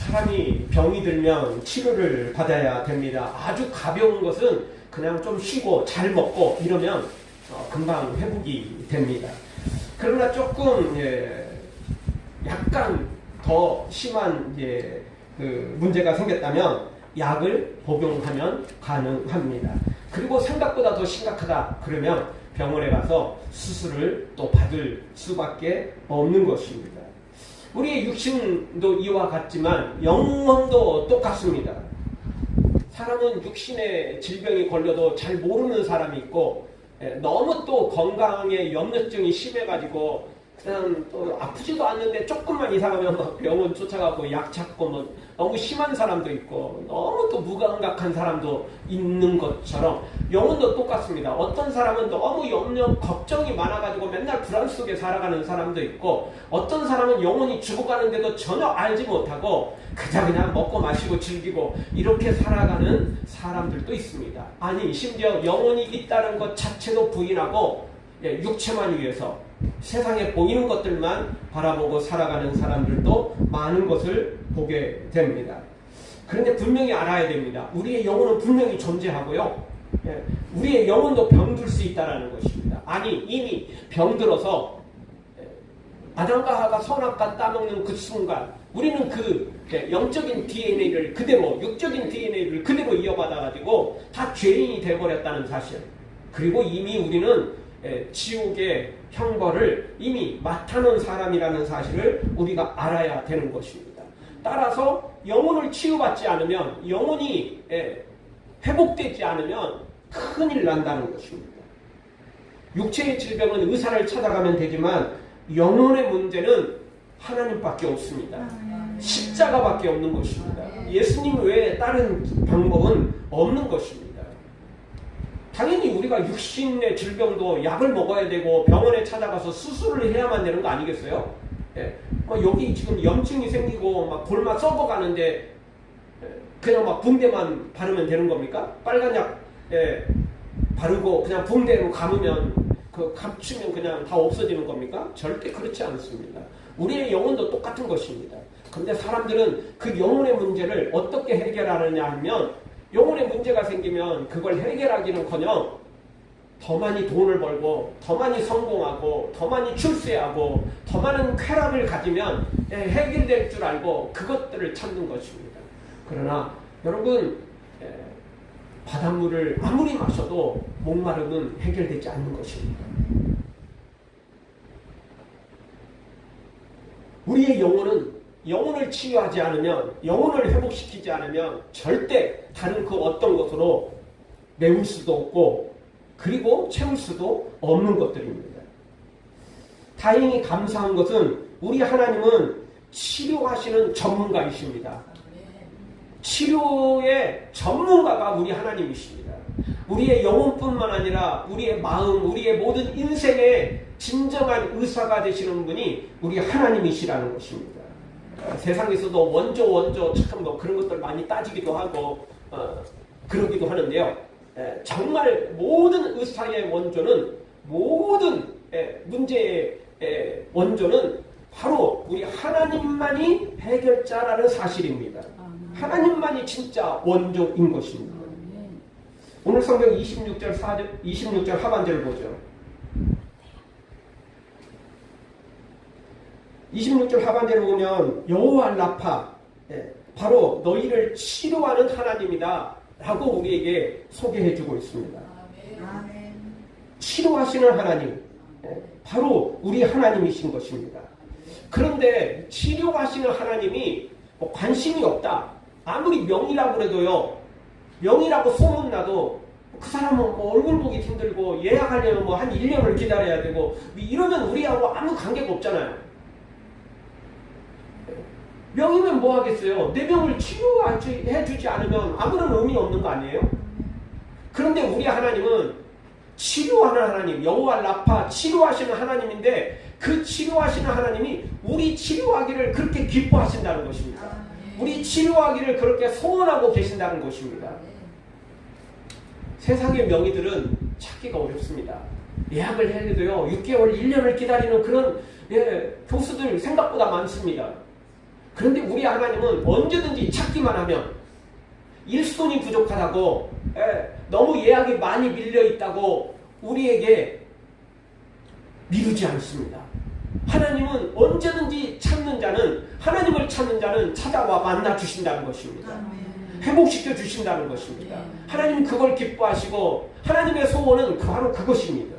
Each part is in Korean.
사람이 병이 들면 치료를 받아야 됩니다. 아주 가벼운 것은 그냥 좀 쉬고 잘 먹고 이러면 금방 회복이 됩니다. 그러나 조금 약간 더 심한 그 문제가 생겼다면 약을 복용하면 가능합니다. 그리고 생각보다 더 심각하다 그러면 병원에 가서 수술을 또 받을 수밖에 없는 것입니다. 우리의 육신도 이와 같지만 영혼도 똑같습니다. 사람은 육신의 질병이 걸려도 잘 모르는 사람이 있고 너무 또 건강에 염려증이 심해가지고 그냥 또 아프지도 않는데 조금만 이상하면 막 병원 쫓아가고 약 찾고 뭐 너무 심한 사람도 있고 너무 또 무감각한 사람도 있는 것처럼 영혼도 똑같습니다. 어떤 사람은 너무 염려 걱정이 많아가지고 맨날 불안 속에 살아가는 사람도 있고 어떤 사람은 영혼이 죽어가는데도 전혀 알지 못하고 그냥 먹고 마시고 즐기고 이렇게 살아가는 사람들도 있습니다. 아니 심지어 영혼이 있다는 것 자체도 부인하고 육체만 위해서 세상에 보이는 것들만 바라보고 살아가는 사람들도 많은 것을 보게 됩니다. 그런데 분명히 알아야 됩니다. 우리의 영혼은 분명히 존재하고요. 우리의 영혼도 병들 수 있다는 것입니다. 아니 이미 병들어서 아담과 하와가 선악과 따먹는 그 순간 우리는 그 영적인 DNA를 그대로 육적인 DNA를 그대로 이어받아가지고 다 죄인이 되어버렸다는 사실, 그리고 이미 우리는 지옥의 형벌을 이미 맡아놓은 사람이라는 사실을 우리가 알아야 되는 것입니다. 따라서 영혼을 치유받지 않으면, 영혼이 회복되지 않으면 큰일 난다는 것입니다. 육체의 질병은 의사를 찾아가면 되지만 영혼의 문제는 하나님밖에 없습니다. 십자가밖에 없는 것입니다. 예수님 외에 다른 방법은 없는 것입니다. 당연히 우리가 육신의 질병도 약을 먹어야 되고 병원에 찾아가서 수술을 해야만 되는 거 아니겠어요? 여기 지금 염증이 생기고 막 골마 썩어가는데 그냥 막 붕대만 바르면 되는 겁니까? 빨간 약 바르고 그냥 붕대로 감으면 감추면 그냥 다 없어지는 겁니까? 절대 그렇지 않습니다. 우리의 영혼도 똑같은 것입니다. 그런데 사람들은 그 영혼의 문제를 어떻게 해결하느냐 하면, 영혼의 문제가 생기면 그걸 해결하기는커녕 더 많이 돈을 벌고 더 많이 성공하고 더 많이 출세하고 더 많은 쾌락을 가지면 해결될 줄 알고 그것들을 찾는 것입니다. 그러나 여러분, 바닷물을 아무리 마셔도 목마름은 해결되지 않는 것입니다. 우리의 영혼을 치유하지 않으면, 영혼을 회복시키지 않으면 절대 다른 그 어떤 것으로 메울 수도 없고 그리고 채울 수도 없는 것들입니다. 다행히 감사한 것은 우리 하나님은 치료하시는 전문가이십니다. 치료의 전문가가 우리 하나님이십니다. 우리의 영혼뿐만 아니라 우리의 마음, 우리의 모든 인생의 진정한 의사가 되시는 분이 우리 하나님이시라는 것입니다. 세상에서도 원조 참 그런 것들 많이 따지기도 하고 그러기도 하는데요. 정말 모든 의사의 원조는, 모든 문제의 원조는 바로 우리 하나님만이 해결자라는 사실입니다. 하나님만이 진짜 원조인 것입니다. 오늘 성경 26절 하반절을 보죠. 26절 하반절을 보면 여호와 라파, 바로 너희를 치료하는 하나님이다 라고 우리에게 소개해주고 있습니다. 아멘. 치료하시는 하나님, 바로 우리 하나님이신 것입니다. 그런데 치료하시는 하나님이 관심이 없다, 아무리 명이라고 그래도요, 명이라고 소문나도 그 사람은 얼굴 보기 힘들고 예약하려면 한 1년을 기다려야 되고 이러면 우리하고 아무 관계가 없잖아요. 명이면 뭐 하겠어요? 내 병을 치료해주지 않으면 아무런 의미 없는 거 아니에요? 그런데 우리 하나님은 치료하는 하나님, 여호와 라파, 치료하시는 하나님인데 그 치료하시는 하나님이 우리 치료하기를 그렇게 기뻐하신다는 것입니다. 우리 치료하기를 그렇게 소원하고 계신다는 것입니다. 세상의 명의들은 찾기가 어렵습니다. 예약을 해도요 6개월, 1년을 기다리는 그런 교수들 생각보다 많습니다. 그런데 우리 하나님은 언제든지 찾기만 하면 일손이 부족하다고 너무 예약이 많이 밀려있다고 우리에게 미루지 않습니다. 하나님은 언제든지 하나님을 찾는 자는 찾아와 만나 주신다는 것입니다. 회복시켜 주신다는 것입니다. 하나님은 그걸 기뻐하시고 하나님의 소원은 바로 그것입니다.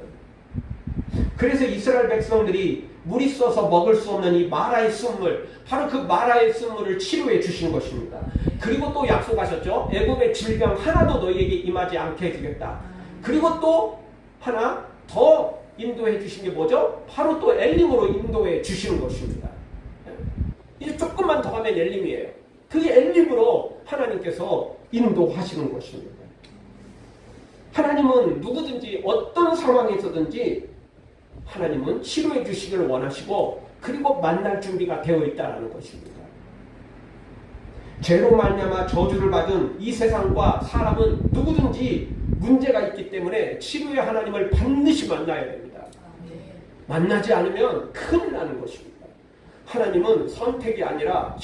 그래서 이스라엘 백성들이 물이 써서 먹을 수 없는 이 마라의 쓴물, 바로 그 마라의 쓴물을 치료해 주신 것입니다. 그리고 또 약속하셨죠. 애굽의 질병 하나도 너희에게 임하지 않게 해주겠다. 그리고 또 하나 더 인도해 주신 게 뭐죠? 바로 또 엘림으로 인도해 주시는 것입니다. 이제 조금만 더 가면 엘림이에요. 그 엘림으로 하나님께서 인도하시는 것입니다. 하나님은 누구든지 어떤 상황에서든지 하나님은 치료해 주시기를 원하시고 그리고 만날 준비가 되어 있다는 것입니다. 죄로 말미암아 저주를 받은 이 세상과 사람은 누구든지 문제가 있기 때문에 치료의 하나님을 반드시 만나야 됩니다. 만나지 않으면 큰일 나는 것입니다. 하나님은 선택이 아니라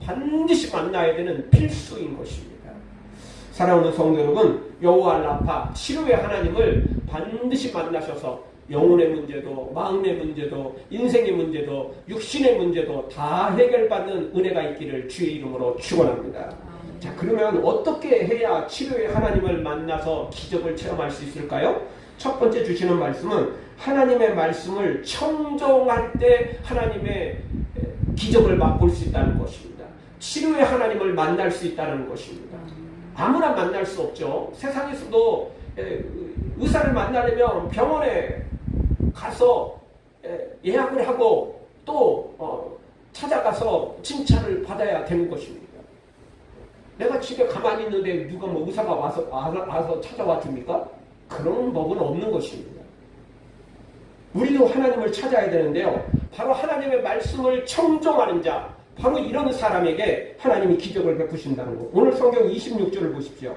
반드시 만나야 되는 필수인 것입니다. 사랑하는 성도 여러분, 여호와 라파 치료의 하나님을 반드시 만나셔서 영혼의 문제도 마음의 문제도 인생의 문제도 육신의 문제도 다 해결받는 은혜가 있기를 주의 이름으로 축원합니다. 자, 그러면 어떻게 해야 치료의 하나님을 만나서 기적을 체험할 수 있을까요? 첫 번째 주시는 말씀은 하나님의 말씀을 청종할 때 하나님의 기적을 맛볼 수 있다는 것입니다. 치료의 하나님을 만날 수 있다는 것입니다. 아무나 만날 수 없죠. 세상에서도 의사를 만나려면 병원에 가서 예약을 하고 또 찾아가서 진찰을 받아야 되는 것입니다. 내가 집에 가만히 있는데 누가 의사가 와서 찾아와 줍니까? 그런 법은 없는 것입니다. 우리도 하나님을 찾아야 되는데요. 바로 하나님의 말씀을 청종하는 자, 바로 이런 사람에게 하나님이 기적을 베푸신다는 거. 오늘 성경 26절을 보십시오.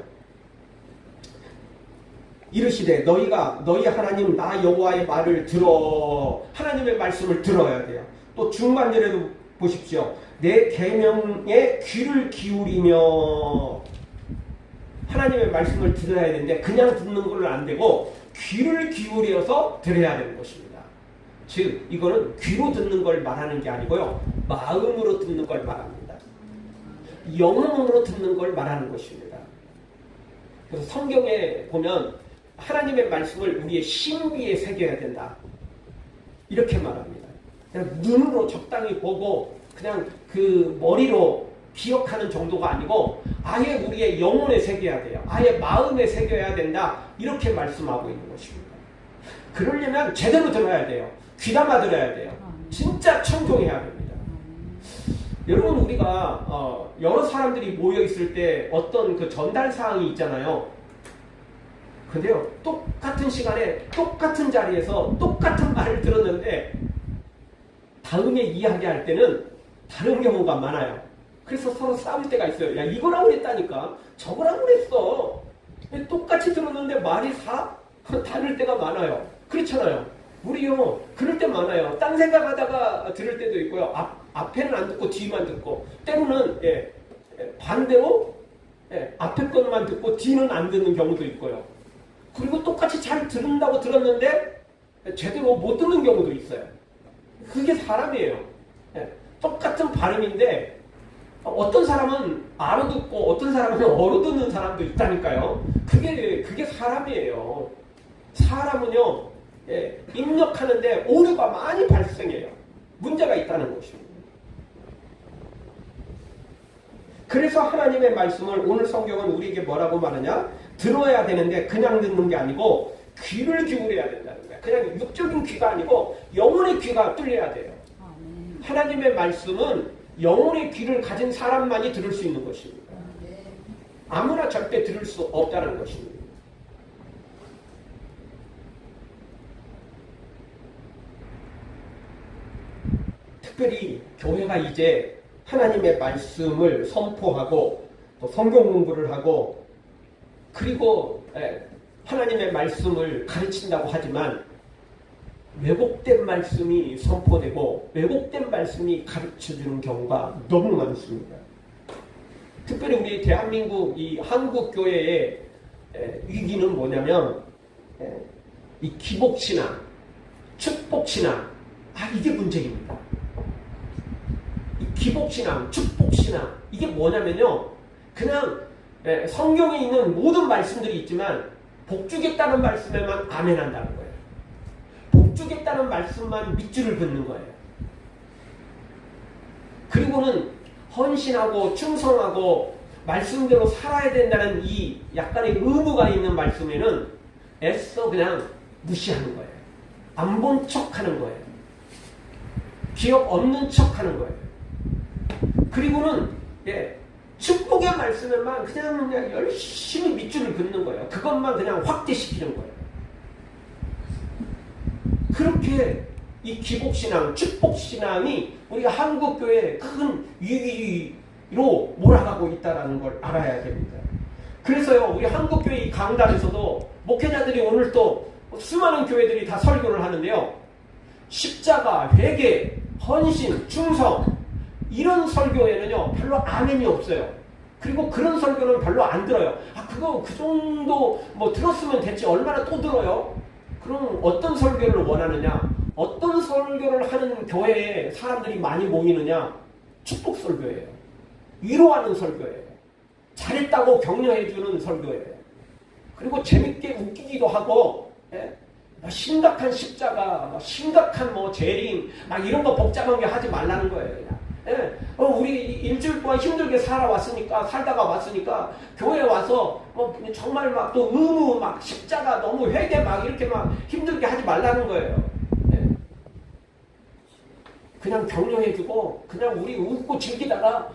이르시되 너희가 너희 하나님 나 여호와의 말을 들어. 하나님의 말씀을 들어야 돼요. 또 중간절에도 보십시오. 내 계명에 귀를 기울이며. 하나님의 말씀을 들어야 되는데 그냥 듣는 걸로 안 되고 귀를 기울여서 들어야 되는 것입니다. 즉 이거는 귀로 듣는 걸 말하는 게 아니고요. 마음으로 듣는 걸 말합니다. 영혼으로 듣는 걸 말하는 것입니다. 그래서 성경에 보면 하나님의 말씀을 우리의 심기에 새겨야 된다. 이렇게 말합니다. 그냥 눈으로 적당히 보고 그냥 그 머리로 기억하는 정도가 아니고 아예 우리의 영혼에 새겨야 돼요. 아예 마음에 새겨야 된다. 이렇게 말씀하고 있는 것입니다. 그러려면 제대로 들어야 돼요. 귀담아 들어야 돼요. 진짜 청종해야 됩니다. 여러분 우리가 여러 사람들이 모여 있을 때 어떤 그 전달 사항이 있잖아요. 근데요, 똑같은 시간에 똑같은 자리에서 똑같은 말을 들었는데 다음에 이야기할 때는 다른 경우가 많아요. 그래서 서로 싸울 때가 있어요. 야, 이거라고 그랬다니까. 저거라고 그랬어. 똑같이 들었는데 말이 다를 때가 많아요. 그렇잖아요. 우리요, 그럴 때 많아요. 딴 생각하다가 들을 때도 있고요. 앞에는 안 듣고 뒤만 듣고, 때로는 반대로 앞에 것만 듣고 뒤는 안 듣는 경우도 있고요. 그리고 똑같이 잘 들은다고 들었는데 제대로 못 듣는 경우도 있어요. 그게 사람이에요. 똑같은 발음인데 어떤 사람은 알아듣고 어떤 사람은 어루듣는 사람도 있다니까요. 그게 사람이에요. 사람은요, 입력하는데 오류가 많이 발생해요. 문제가 있다는 것입니다. 그래서 하나님의 말씀을 오늘 성경은 우리에게 뭐라고 말하냐? 들어야 되는데 그냥 듣는 게 아니고 귀를 기울여야 된다는 거야. 그냥 육적인 귀가 아니고 영혼의 귀가 뚫려야 돼요. 하나님의 말씀은 영혼의 귀를 가진 사람만이 들을 수 있는 것입니다. 아무나 절대 들을 수 없다는 것입니다. 특별히 교회가 이제 하나님의 말씀을 선포하고 또 성경 공부를 하고 그리고 하나님의 말씀을 가르친다고 하지만 왜곡된 말씀이 선포되고 왜곡된 말씀이 가르쳐주는 경우가 너무 많습니다. 특별히 우리 대한민국 이 한국교회의 위기는 뭐냐면 이 기복신앙, 축복신앙, 이게 문제입니다. 이 기복신앙, 축복신앙, 이게 뭐냐면요, 그냥 성경에 있는 모든 말씀들이 있지만 복주겠다는 말씀에만 아멘한다는 거예요. 복주겠다는 말씀만 밑줄을 긋는 거예요. 그리고는 헌신하고 충성하고 말씀대로 살아야 된다는 이 약간의 의무가 있는 말씀에는 애써 그냥 무시하는 거예요. 안 본 척하는 거예요. 기억 없는 척하는 거예요. 그리고는 축복의 말씀에만 그냥 열심히 밑줄을 긋는 거예요. 그것만 그냥 확대시키는 거예요. 그렇게 이 기복신앙, 축복신앙이 우리가 한국교회의 큰 위기로 몰아가고 있다는 걸 알아야 됩니다. 그래서요, 우리 한국교회 이 강단에서도 목회자들이 오늘 또 수많은 교회들이 다 설교를 하는데요, 십자가, 회개, 헌신, 충성, 이런 설교에는요 별로 아멘이 없어요. 그리고 그런 설교는 별로 안 들어요. 그거 그 정도 뭐 들었으면 됐지 얼마나 또 들어요? 그럼 어떤 설교를 원하느냐? 어떤 설교를 하는 교회에 사람들이 많이 모이느냐? 축복 설교예요. 위로하는 설교예요. 잘했다고 격려해주는 설교예요. 그리고 재밌게 웃기기도 하고, 심각한 십자가, 심각한 재림, 이런 거 복잡한 게 하지 말라는 거예요. 우리 일주일 동안 힘들게 살다가 왔으니까 교회에 와서 정말 또 의무 십자가 너무 회개 이렇게 힘들게 하지 말라는 거예요. 그냥 격려해주고 그냥 우리 웃고 즐기다가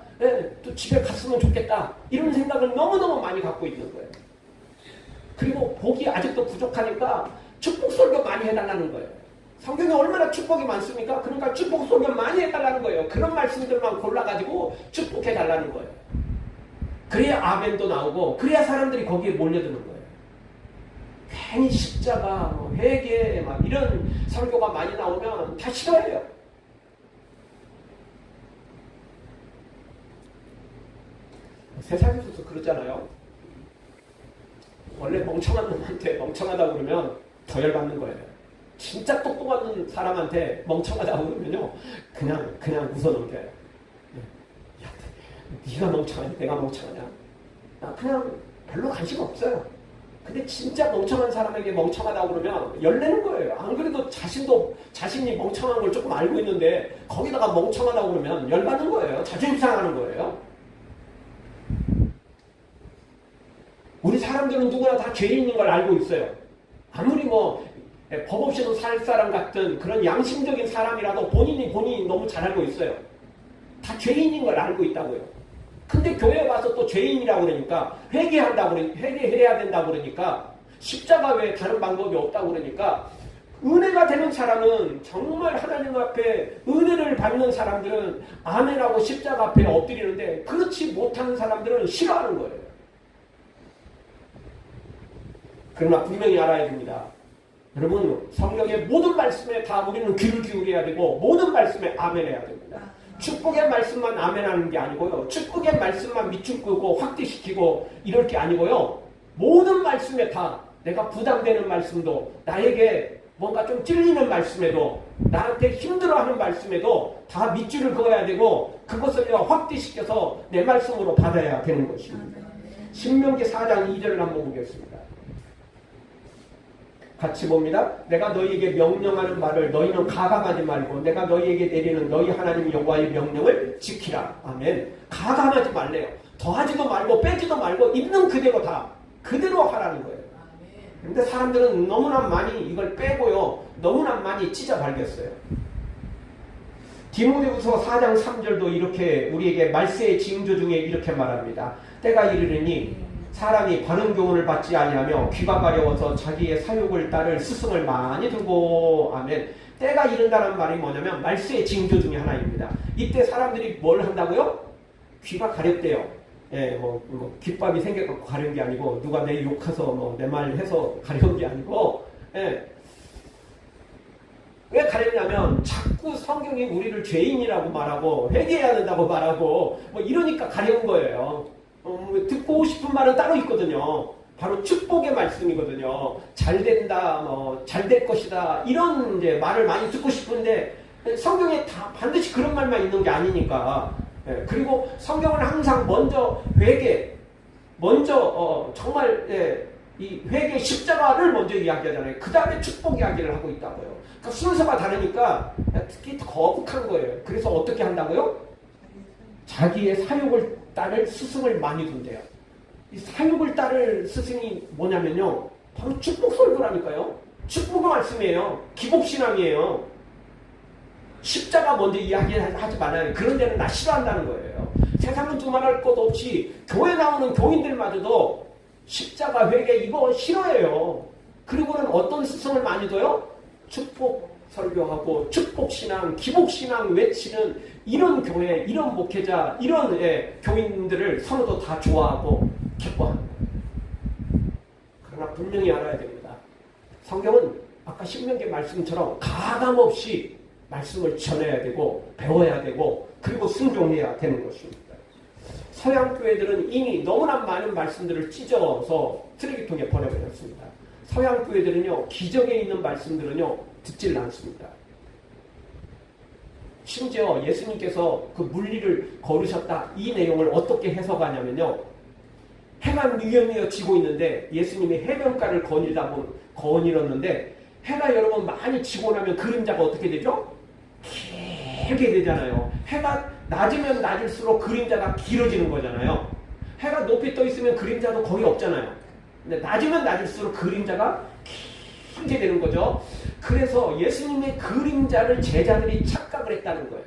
또 집에 갔으면 좋겠다 이런 생각을 너무너무 많이 갖고 있는 거예요. 그리고 복이 아직도 부족하니까 축복 설교 많이 해달라는 거예요. 성경에 얼마나 축복이 많습니까? 그러니까 축복 설교 많이 해달라는 거예요. 그런 말씀들만 골라가지고 축복해달라는 거예요. 그래야 아멘도 나오고 그래야 사람들이 거기에 몰려드는 거예요. 괜히 십자가, 회개 이런 설교가 많이 나오면 다 싫어해요. 세상에서도 그러잖아요. 원래 멍청한 놈한테 멍청하다고 그러면 더 열받는 거예요. 진짜 똑똑한 사람한테 멍청하다고 그러면요 그냥 웃어넘겨요. 야, 네가 멍청하냐 내가 멍청하냐 그냥 별로 관심 없어요. 근데 진짜 멍청한 사람에게 멍청하다고 그러면 열내는 거예요. 안 그래도 자신이 멍청한 걸 조금 알고 있는데 거기다가 멍청하다고 그러면 열받는 거예요. 자존심 상하는 거예요. 우리 사람들은 누구나 다 죄인인 걸 알고 있어요. 아무리 법 없이도 살 사람 같은 그런 양심적인 사람이라도 본인이 너무 잘 알고 있어요. 다 죄인인 걸 알고 있다고요. 근데 교회에 와서 또 죄인이라고 그러니까 회개해야 된다고 그러니까 십자가 외에 다른 방법이 없다고 그러니까 은혜가 되는 사람은 정말 하나님 앞에 은혜를 받는 사람들은 아멘하고 십자가 앞에 엎드리는데 그렇지 못하는 사람들은 싫어하는 거예요. 그러나 분명히 알아야 됩니다. 여러분 성경의 모든 말씀에 다 우리는 귀를 기울여야 되고 모든 말씀에 아멘해야 됩니다. 축복의 말씀만 아멘하는 게 아니고요. 축복의 말씀만 밑줄 끄고 확대시키고 이럴 게 아니고요. 모든 말씀에 다 내가 부담되는 말씀도 나에게 뭔가 좀 찔리는 말씀에도 나한테 힘들어하는 말씀에도 다 밑줄을 그어야 되고 그것을 확대시켜서 내 말씀으로 받아야 되는 것입니다. 신명기 4장 2절을 한번 보겠습니다. 같이 봅니다. 내가 너희에게 명령하는 말을 너희는 가감하지 말고 내가 너희에게 내리는 너희 하나님 여호와의 명령을 지키라. 아멘. 가감하지 말래요. 더하지도 말고 빼지도 말고 있는 그대로 다 그대로 하라는 거예요. 그런데 사람들은 너무나 많이 이걸 빼고요. 너무나 많이 찢어발겼어요. 디모데후서 4장 3절도 이렇게 우리에게 말세의 징조 중에 이렇게 말합니다. 때가 이르르니 사람이 바른 교훈을 받지 아니하며 귀가 가려워서 자기의 사욕을 따를 스승을 많이 두고 아멘. 때가 이른다는 말이 뭐냐면 말세의 징조 중에 하나입니다. 이때 사람들이 뭘 한다고요? 귀가 가렵대요. 귓밥이 생겨갖고 가려운 게 아니고 누가 내 욕해서 내 말 해서 가려운 게 아니고 왜 가렸냐면 자꾸 성경이 우리를 죄인이라고 말하고 회개해야 된다고 말하고 뭐 이러니까 가려운 거예요. 듣고 싶은 말은 따로 있거든요. 바로 축복의 말씀이거든요. 잘 된다, 잘 될 것이다 이런 이제 말을 많이 듣고 싶은데 성경에 다 반드시 그런 말만 있는 게 아니니까. 그리고 성경은 항상 먼저 회개, 먼저 정말 이 회개 십자가를 먼저 이야기하잖아요. 그 다음에 축복 이야기를 하고 있다고요. 그러니까 순서가 다르니까 특히 거북한 거예요. 그래서 어떻게 한다고요? 자기의 사욕을 따를 스승을 많이 둔대요. 이 사욕을 따를 스승이 뭐냐면요, 바로 축복 설교라니까요. 축복의 말씀이에요. 기복신앙이에요. 십자가 먼저 이야기하지 말아요. 그런 데는 나 싫어한다는 거예요. 세상은 두말할 것 없이 교회 나오는 교인들마저도 십자가 회개 이거 싫어해요. 그리고는 어떤 스승을 많이 둬요? 축복 설교하고 축복신앙, 기복신앙 외치는 이런 교회, 이런 목회자, 이런 교인들을 서로도 다 좋아하고 기뻐합니다. 그러나 분명히 알아야 됩니다. 성경은 아까 신명기 말씀처럼 가감없이 말씀을 전해야 되고 배워야 되고 그리고 순종해야 되는 것입니다. 서양 교회들은 이미 너무나 많은 말씀들을 찢어서 쓰레기통에 버려버렸습니다. 서양 교회들은요, 기적에 있는 말씀들은요 듣질 않습니다. 심지어 예수님께서 그 물리를 걸으셨다 이 내용을 어떻게 해석하냐면요, 해가 뉘어뉘어 지고 있는데 예수님이 해변가를 거닐었는데 해가 여러분 많이 지고 나면 그림자가 어떻게 되죠? 길게 되잖아요. 해가 낮으면 낮을수록 그림자가 길어지는 거잖아요. 해가 높이 떠 있으면 그림자도 거의 없잖아요. 근데 낮으면 낮을수록 그림자가 길게 되는 거죠. 그래서 예수님의 그림자를 제자들이 착각을 했다는 거예요.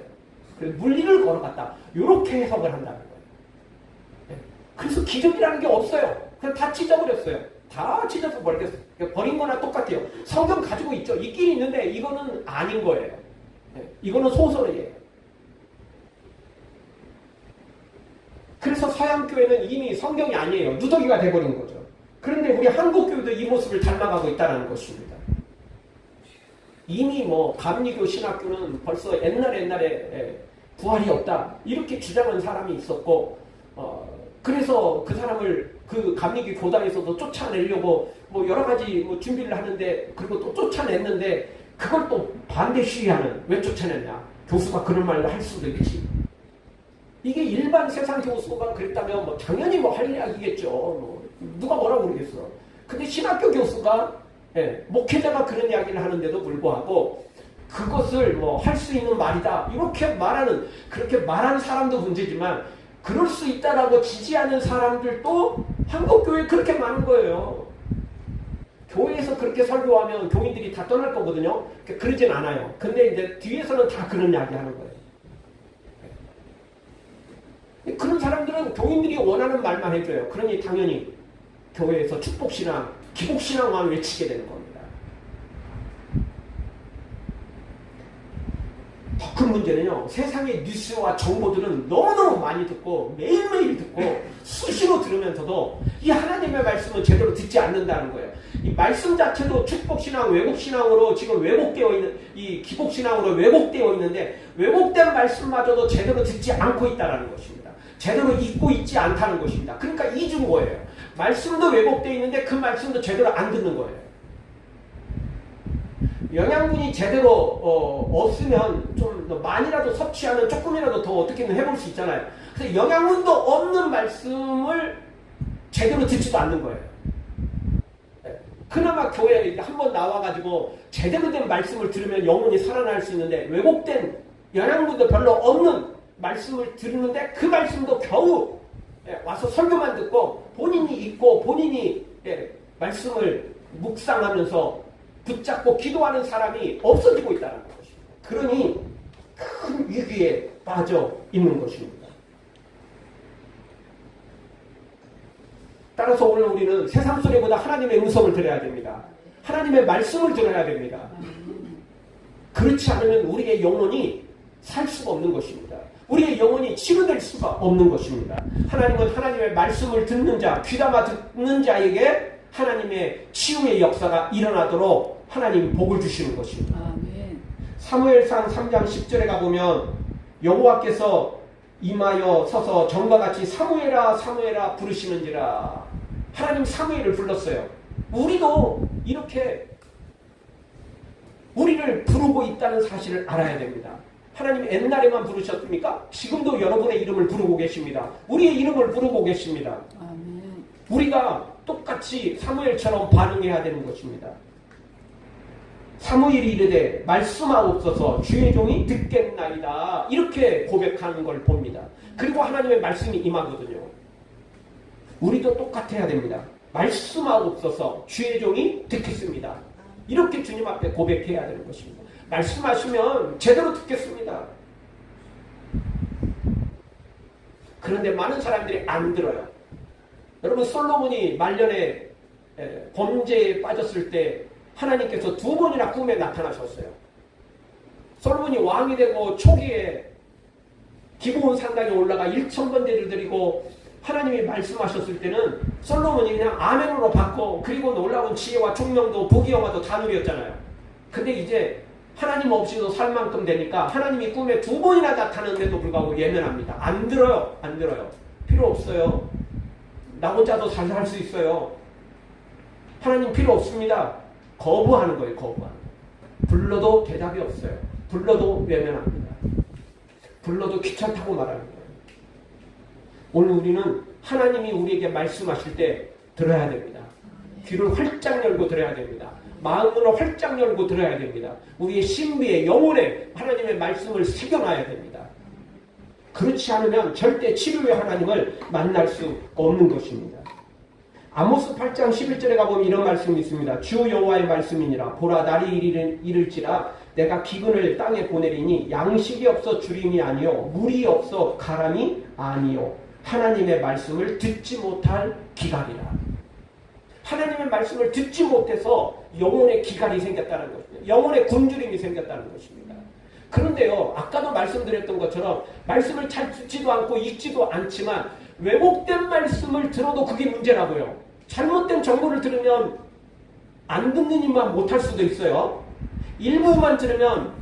그래서 물리를 걸어갔다. 이렇게 해석을 한다는 거예요. 그래서 기적이라는 게 없어요. 그냥 다 찢어버렸어요. 다 찢어서 버렸어요. 버린 거나 똑같아요. 성경 가지고 있죠. 있긴 있는데 이거는 아닌 거예요. 이거는 소설이에요. 그래서 서양교회는 이미 성경이 아니에요. 누더기가 돼버린 거죠. 그런데 우리 한국교회도 이 모습을 닮아가고 있다는 것입니다. 이미 감리교 신학교는 벌써 옛날에 부활이 없다 이렇게 주장한 사람이 있었고, 그래서 그 사람을 그 감리교 교단에서도 쫓아내려고 여러 가지 준비를 하는데, 그리고 또 쫓아냈는데 그걸 또 반대 시위하는, 왜 쫓아냈냐, 교수가 그런 말을 할 수도 있지. 이게 일반 세상 교수가 그랬다면 당연히 할 이야기겠죠. 누가 뭐라고 그러겠어. 근데 신학교 교수가, 목회자가 그런 이야기를 하는데도 불구하고 그것을 할 수 있는 말이다 이렇게 말하는, 그렇게 말하는 사람도 문제지만 그럴 수 있다라고 지지하는 사람들도 한국교회에 그렇게 많은 거예요. 교회에서 그렇게 설교하면 교인들이 다 떠날 거거든요. 그러진 않아요. 근데 이제 뒤에서는 다 그런 이야기 하는 거예요. 그런 사람들은 교인들이 원하는 말만 해줘요. 그러니 당연히 교회에서 축복신앙, 기복신앙만 외치게 되는 겁니다. 더 큰 문제는요, 세상의 뉴스와 정보들은 너무너무 많이 듣고 매일매일 듣고 수시로 들으면서도 이 하나님의 말씀은 제대로 듣지 않는다는 거예요. 이 말씀 자체도 축복신앙, 왜곡신앙으로 지금 왜곡되어 있는, 이 기복신앙으로 왜곡되어 있는데 왜곡된 말씀마저도 제대로 듣지 않고 있다는 것입니다. 제대로 읽고 있지 않다는 것입니다. 그러니까 이중 거예요. 말씀도 왜곡되어 있는데 그 말씀도 제대로 안 듣는 거예요. 영양분이 제대로 없으면 좀 많이라도 섭취하면 조금이라도 더 어떻게든 해볼 수 있잖아요. 그래서 영양분도 없는 말씀을 제대로 듣지도 않는 거예요. 그나마 교회에 한번 나와가지고 제대로 된 말씀을 들으면 영혼이 살아날 수 있는데, 왜곡된 영양분도 별로 없는 말씀을 들었는데 그 말씀도 겨우 와서 설교만 듣고 본인이 읽고 본인이 말씀을 묵상하면서 붙잡고 기도하는 사람이 없어지고 있다는 것입니다. 그러니 큰 위기에 빠져 있는 것입니다. 따라서 오늘 우리는 세상 소리보다 하나님의 음성을 들어야 됩니다. 하나님의 말씀을 들어야 됩니다. 그렇지 않으면 우리의 영혼이 살 수가 없는 것입니다. 우리의 영혼이 치료될 수가 없는 것입니다. 하나님은 하나님의 말씀을 듣는 자, 귀담아 듣는 자에게 하나님의 치유의 역사가 일어나도록 하나님 복을 주시는 것입니다. 아멘. 사무엘상 3장 10절에 가보면 여호와께서 임하여 서서 전과 같이 사무엘아 사무엘아 부르시는지라. 하나님 사무엘을 불렀어요. 우리도 이렇게 우리를 부르고 있다는 사실을 알아야 됩니다. 하나님 옛날에만 부르셨습니까? 지금도 여러분의 이름을 부르고 계십니다. 우리의 이름을 부르고 계십니다. 아멘. 우리가 똑같이 사무엘처럼 반응해야 되는 것입니다. 사무엘이 이르되 말씀하옵소서 주의 종이 듣겠나이다. 이렇게 고백하는 걸 봅니다. 그리고 하나님의 말씀이 임하거든요. 우리도 똑같아야 됩니다. 말씀하옵소서 주의 종이 듣겠습니다. 이렇게 주님 앞에 고백해야 되는 것입니다. 말씀하시면 제대로 듣겠습니다. 그런데 많은 사람들이 안 들어요. 여러분 솔로몬이 말년에 범죄에 빠졌을 때 하나님께서 2번이나 꿈에 나타나셨어요. 솔로몬이 왕이 되고 초기에 기브온 산당에 올라가 1000번제를 드리고 하나님이 말씀하셨을 때는 솔로몬이 그냥 아멘으로 받고 그리고 놀라운 지혜와 총명도 부귀영화도 다 누렸잖아요. 근데 이제 하나님 없이도 살 만큼 되니까 하나님이 꿈에 2번이나 나타나는데도 불구하고 예면합니다. 안 들어요. 안 들어요. 필요 없어요. 나 혼자도 잘 살 수 있어요. 하나님 필요 없습니다. 거부하는 거예요. 거부하는 거예요. 불러도 대답이 없어요. 불러도 외면합니다. 불러도 귀찮다고 말하는 거예요. 오늘 우리는 하나님이 우리에게 말씀하실 때 들어야 됩니다. 귀를 활짝 열고 들어야 됩니다. 마음으로 활짝 열고 들어야 됩니다. 우리의 신비에 영혼에 하나님의 말씀을 새겨놔야 됩니다. 그렇지 않으면 절대 치료의 하나님을 만날 수 없는 것입니다. 아모스 8장 11절에 가보면 이런 말씀이 있습니다. 주 여호와의 말씀이니라. 보라 날이 이를지라 내가 기근을 땅에 보내리니 양식이 없어 주림이 아니요 물이 없어 가람이 아니요 하나님의 말씀을 듣지 못할 기갈이라. 하나님의 말씀을 듣지 못해서 영혼의 기갈이 생겼다는 것입니다. 영혼의 굶주림이 생겼다는 것입니다. 그런데요, 아까도 말씀드렸던 것처럼 말씀을 잘 듣지도 않고 읽지도 않지만 왜곡된 말씀을 들어도 그게 문제라고요. 잘못된 정보를 들으면 안 듣는 이만 못할 수도 있어요. 일부만 들으면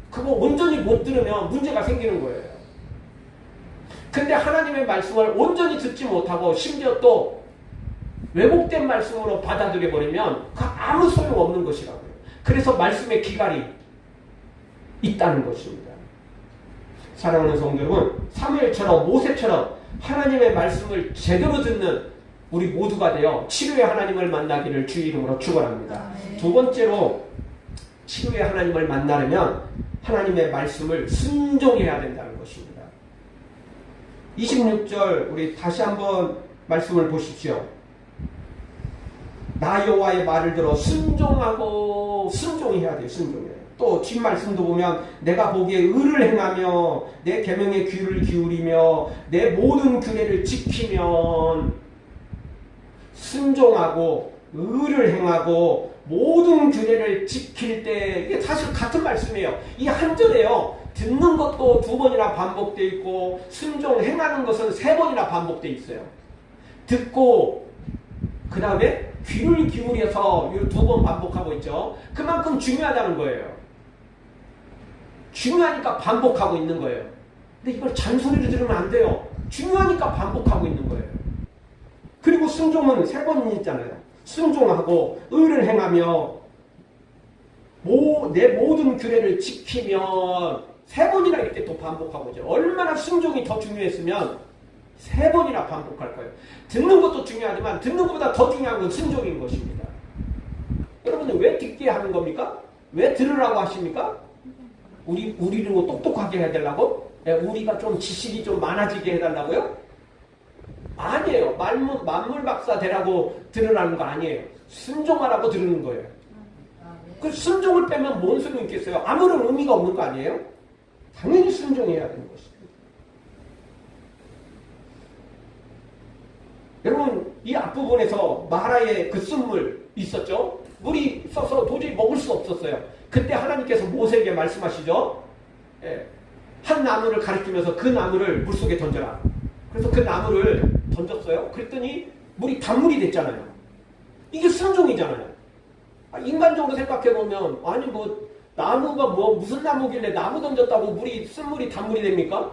그거 온전히 못 들으면 문제가 생기는 거예요. 근데 하나님의 말씀을 온전히 듣지 못하고 심지어 또 왜곡된 말씀으로 받아들여 버리면 그 아무 소용없는 것이라고요. 그래서 말씀의 기갈이 있다는 것입니다. 사랑하는 성도 여러분, 사무엘처럼 모세처럼 하나님의 말씀을 제대로 듣는 우리 모두가 되어 치료의 하나님을 만나기를 주의 이름으로 축원합니다. 두 번째로 치료의 하나님을 만나려면 하나님의 말씀을 순종해야 된다는 것입니다. 26절 우리 다시 한번 말씀을 보십시오. 나 여호와의 말을 들어 순종하고 순종해야 돼요. 순종해야 돼요. 또 뒷말씀도 보면 내가 보기에 의를 행하며 내 계명에 귀를 기울이며 내 모든 규례를 지키면 순종하고 의를 행하고 모든 규례를 지킬 때 이게 사실 같은 말씀이에요. 이 한 절에요. 듣는 것도 2번이나 반복되어 있고 순종행하는 것은 3번이나 반복되어 있어요. 듣고 그 다음에 귀를 기울여서 2번 반복하고 있죠. 그만큼 중요하다는 거예요. 중요하니까 반복하고 있는 거예요. 근데 이걸 잔소리를 들으면 안 돼요. 중요하니까 반복하고 있는 거예요. 그리고 순종은 3번 있잖아요. 순종하고 의를 행하며 내 모든 규례를 지키면 3번이나 이렇게 또 반복하고 있죠. 얼마나 순종이 더 중요했으면 3번이나 반복할 거예요. 듣는 것도 중요하지만 듣는 것보다 더 중요한 건 순종인 것입니다. 여러분들 왜 듣게 하는 겁니까? 왜 들으라고 하십니까? 우리를 뭐 똑똑하게 해달라고? 우리가 좀 지식이 좀 많아지게 해달라고요? 아니에요. 만물 박사 되라고 들으라는 거 아니에요. 순종하라고 들으는 거예요. 그 순종을 빼면 뭔 소용이 있겠어요? 아무런 의미가 없는 거 아니에요? 당연히 순종해야 되는 것입니다. 여러분 이 앞부분에서 마라의 그 쓴물 있었죠? 물이 써서 도저히 먹을 수 없었어요. 그때 하나님께서 모세에게 말씀하시죠. 한 나무를 가리키면서 그 나무를 물속에 던져라. 그래서 그 나무를 던졌어요. 그랬더니 물이 단물이 됐잖아요. 이게 순종이잖아요. 인간적으로 생각해보면 아니 뭐 나무가 무슨 나무길래 나무 던졌다고 쓴물이 단물이 됩니까?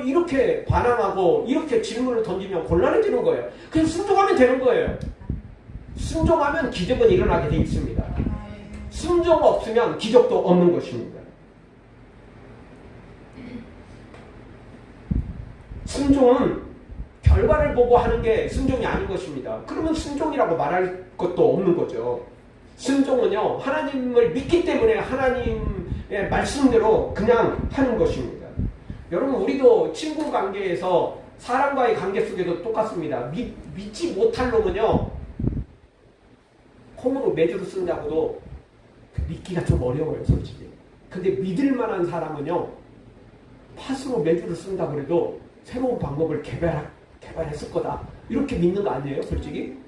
이렇게 반항하고 이렇게 질문을 던지면 곤란해지는 거예요. 그냥 순종하면 되는 거예요. 순종하면 기적은 일어나게 되어 있습니다. 순종 없으면 기적도 없는 것입니다. 순종은 결과를 보고 하는 게 순종이 아닌 것입니다. 그러면 순종이라고 말할 것도 없는 거죠. 순종은요, 하나님을 믿기 때문에 하나님의 말씀대로 그냥 하는 것입니다. 여러분, 우리도 친구 관계에서 사람과의 관계 속에도 똑같습니다. 믿지 못할 놈은요, 콩으로 매주를 쓴다고도 믿기가 좀 어려워요, 솔직히. 근데 믿을 만한 사람은요, 팥으로 매주를 쓴다 그래도 새로운 방법을 개발했을 거다. 이렇게 믿는 거 아니에요, 솔직히?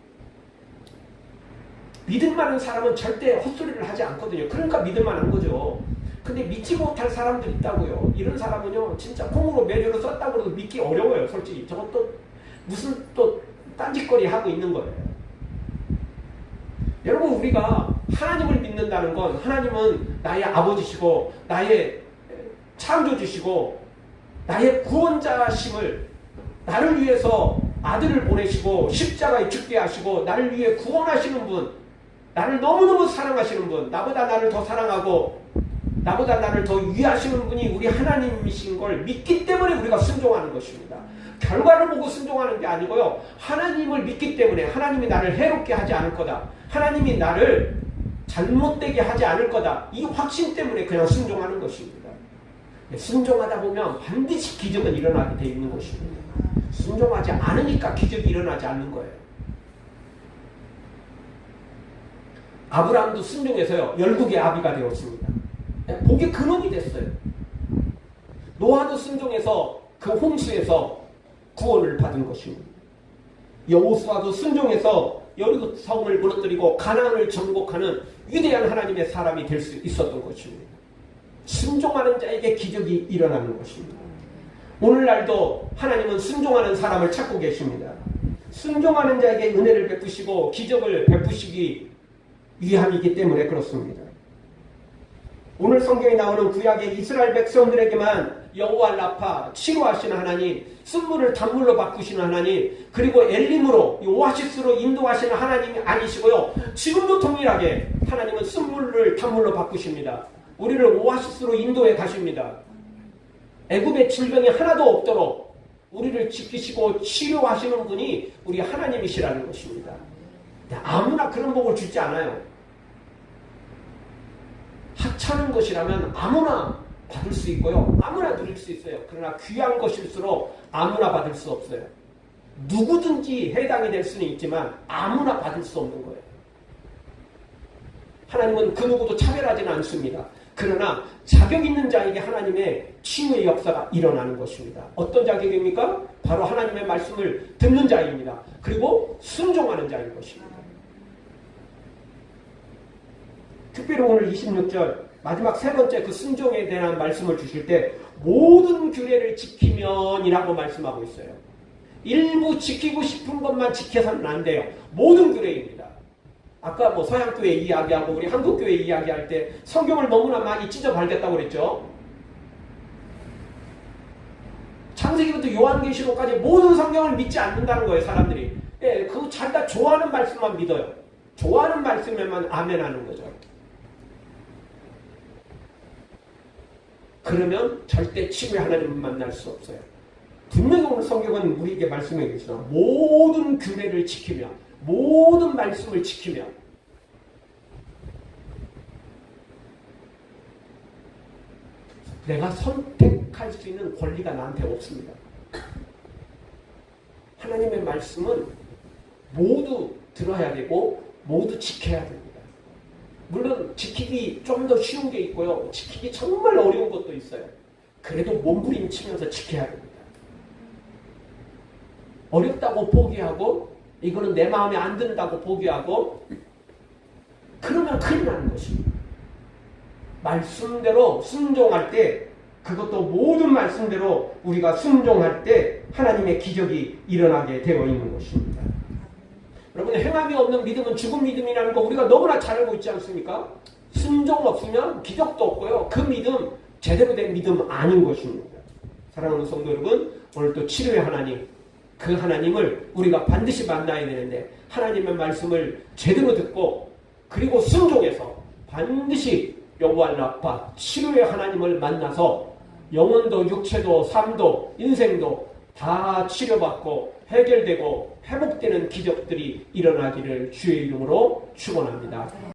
믿을 만한 사람은 절대 헛소리를 하지 않거든요. 그러니까 믿을 만한 거죠. 근데 믿지 못할 사람들 있다고요. 이런 사람은요, 진짜 콩으로 매주를 썼다고 해도 믿기 어려워요, 솔직히. 저것도 무슨 또 딴짓거리 하고 있는 거예요. 여러분, 우리가 하나님을 믿는다는 건 하나님은 나의 아버지시고 나의 창조주시고 나의 구원자심을 나를 위해서 아들을 보내시고 십자가에 죽게 하시고 나를 위해 구원하시는 분, 나를 너무너무 사랑하시는 분, 나보다 나를 더 사랑하고 나보다 나를 더 위하시는 분이 우리 하나님이신 걸 믿기 때문에 우리가 순종하는 것입니다. 결과를 보고 순종하는 게 아니고요. 하나님을 믿기 때문에 하나님이 나를 해롭게 하지 않을 거다. 하나님이 나를 잘못되게 하지 않을 거다. 이 확신 때문에 그냥 순종하는 것입니다. 순종하다 보면 반드시 기적은 일어나게 되어 있는 것입니다. 순종하지 않으니까 기적이 일어나지 않는 거예요. 아브라함도 순종해서요, 열국의 아비가 되었습니다. 복의 근원이 됐어요. 노아도 순종해서 그 홍수에서 구원을 받은 것입니다. 여호수아도 순종해서 여리고 성을 무너뜨리고 가나안을 정복하는 위대한 하나님의 사람이 될 수 있었던 것입니다. 순종하는 자에게 기적이 일어나는 것입니다. 오늘날도 하나님은 순종하는 사람을 찾고 계십니다. 순종하는 자에게 은혜를 베푸시고 기적을 베푸시기 위함이기 때문에 그렇습니다. 오늘 성경에 나오는 구약의 이스라엘 백성들에게만 여호와 라파, 치료하시는 하나님, 쓴물을 단물로 바꾸시는 하나님, 그리고 엘림으로, 오아시스로 인도하시는 하나님이 아니시고요. 지금도 동일하게 하나님은 쓴물을 단물로 바꾸십니다. 우리를 오아시스로 인도해 가십니다. 애굽의 질병이 하나도 없도록 우리를 지키시고 치료하시는 분이 우리 하나님이시라는 것입니다. 아무나 그런 복을 주지 않아요. 하찮은 것이라면 아무나 받을 수 있고요. 아무나 누릴 수 있어요. 그러나 귀한 것일수록 아무나 받을 수 없어요. 누구든지 해당이 될 수는 있지만 아무나 받을 수 없는 거예요. 하나님은 그 누구도 차별하지는 않습니다. 그러나 자격 있는 자에게 하나님의 치유의 역사가 일어나는 것입니다. 어떤 자격입니까? 바로 하나님의 말씀을 듣는 자입니다. 그리고 순종하는 자인 것입니다. 특별히 오늘 26절 마지막 세 번째 그 순종에 대한 말씀을 주실 때 모든 규례를 지키면이라고 말씀하고 있어요. 일부 지키고 싶은 것만 지켜서는 안 돼요. 모든 규례입니다. 아까 서양교회 이야기하고 우리 한국교회 이야기할 때 성경을 너무나 많이 찢어 발겼다고 그랬죠. 창세기부터 요한계시록까지 모든 성경을 믿지 않는다는 거예요, 사람들이. 예, 그거 자기가 좋아하는 말씀만 믿어요. 좋아하는 말씀에만 아멘하는 거죠. 그러면 절대 치유의 하나님을 만날 수 없어요. 분명히 오늘 성경은 우리에게 말씀해 계시죠. 모든 규례를 지키며 모든 말씀을 지키며 내가 선택할 수 있는 권리가 나한테 없습니다. 하나님의 말씀은 모두 들어야 되고 모두 지켜야 됩니다. 물론 지키기 좀 더 쉬운 게 있고요. 지키기 정말 어려운 것도 있어요. 그래도 몸부림치면서 지켜야 됩니다. 어렵다고 포기하고 이거는 내 마음에 안 든다고 포기하고 그러면 큰일 나는 것입니다. 말씀대로 순종할 때 그것도 모든 말씀대로 우리가 순종할 때 하나님의 기적이 일어나게 되어 있는 것입니다. 여러분, 행함이 없는 믿음은 죽은 믿음이라는 거 우리가 너무나 잘 알고 있지 않습니까? 순종 없으면 기적도 없고요. 그 믿음 제대로 된 믿음 아닌 것입니다. 사랑하는 성도 여러분, 오늘 또 치료의 하나님, 그 하나님을 우리가 반드시 만나야 되는데 하나님의 말씀을 제대로 듣고 그리고 순종해서 반드시 여호와 라파 치료의 하나님을 만나서 영혼도 육체도 삶도 인생도 다 치료받고 해결되고 회복되는 기적들이 일어나기를 주의 이름으로 축원합니다.